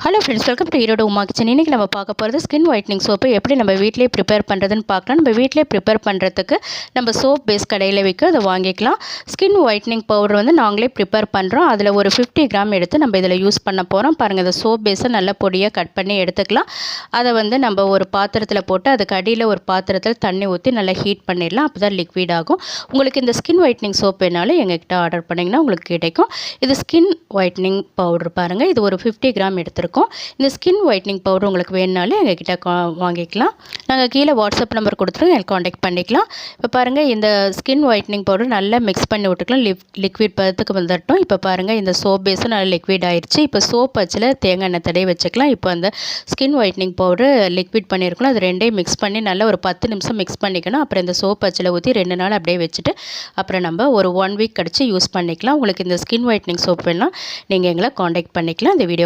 Hello friends, welcome to Erode Uma kitchen. இன்றைக்கி நம்ம பார்க்க போகிறது ஸ்கின் ஒயிட்னிங் சோப்பு எப்படி நம்ம வீட்டிலே ப்ரிப்பேர் பண்ணுறதுன்னு பார்க்கலாம். நம்ம வீட்டிலே ப்ரிப்பேர் பண்ணுறதுக்கு நம்ம சோப் பேஸ் கடையில் விற்க அதை வாங்கிக்கலாம். ஸ்கின் ஒயிட்னிங் பவுடர் வந்து நாங்களே ப்ரிப்பேர் பண்ணுறோம். அதில் ஒரு 50 கிராம் எடுத்து நம்ம இதில் யூஸ் பண்ண போகிறோம். பாருங்கள், இந்த சோப் பேஸை நல்ல பொடியாக கட் பண்ணி எடுத்துக்கலாம். அதை வந்து நம்ம ஒரு பாத்திரத்தில் போட்டு அதுக்கு அடியில் ஒரு பாத்திரத்தில் தண்ணி ஊற்றி நல்லா ஹீட் பண்ணிடலாம். அப்போ தான் லிக்விட் ஆகும். உங்களுக்கு இந்த ஸ்கின் ஒயிட்னிங் சோப் வேணாலும் எங்ககிட்ட ஆர்டர் பண்ணிங்கன்னா உங்களுக்கு கிடைக்கும். இது ஸ்கின் ஒயிட்னிங் பவுடர் பாருங்கள், இது ஒரு 50 கிராம் எடுத்துருக்கோம். இந்த ஸ்கின் ஒயிட்னிங் பவுடர் உங்களுக்கு வேணுனாலும் எங்ககிட்ட வாங்கிக்கலாம். நாங்கள் கீழே வாட்ஸ்அப் நம்பர் கொடுத்துருக்கோம், எனக்கு காண்டாக்ட் பண்ணிக்கலாம். இப்போ பாருங்கள், இந்த ஸ்கின் ஒயிட்னிங் பவுடர் நல்லா மிக்ஸ் பண்ணி விட்டுக்கலாம். லிக்விட் பதத்துக்கு வந்துட்டோம். இப்போ பாருங்கள், இந்த சோப் பேஸும் நல்லா லிக்விட் ஆயிடுச்சு. இப்போ சோப் வச்சில் தேங்காய் எண்ணெய் தடவி வச்சுக்கலாம். இப்போ அந்த ஸ்கின் ஒயிட்னிங் பவுடர் லிக்விட் பண்ணியிருக்கணும். அது ரெண்டையும் மிக்ஸ் பண்ணி நல்லா ஒரு 10 நிமிஷம் மிக்ஸ் பண்ணிக்கணும். அப்புறம் இந்த சோப் வச்சில் ஊற்றி 2 நாள் அப்படியே வச்சுட்டு அப்புறம் நம்ம ஒரு 1 வீக் கழிச்சு யூஸ் பண்ணிக்கலாம். உங்களுக்கு இந்த ஸ்கின் ஒயிட்னிங் சோப் வேணால் நீங்கள் எங்களை காண்டாக்ட் பண்ணிக்கலாம். இந்த வீடியோ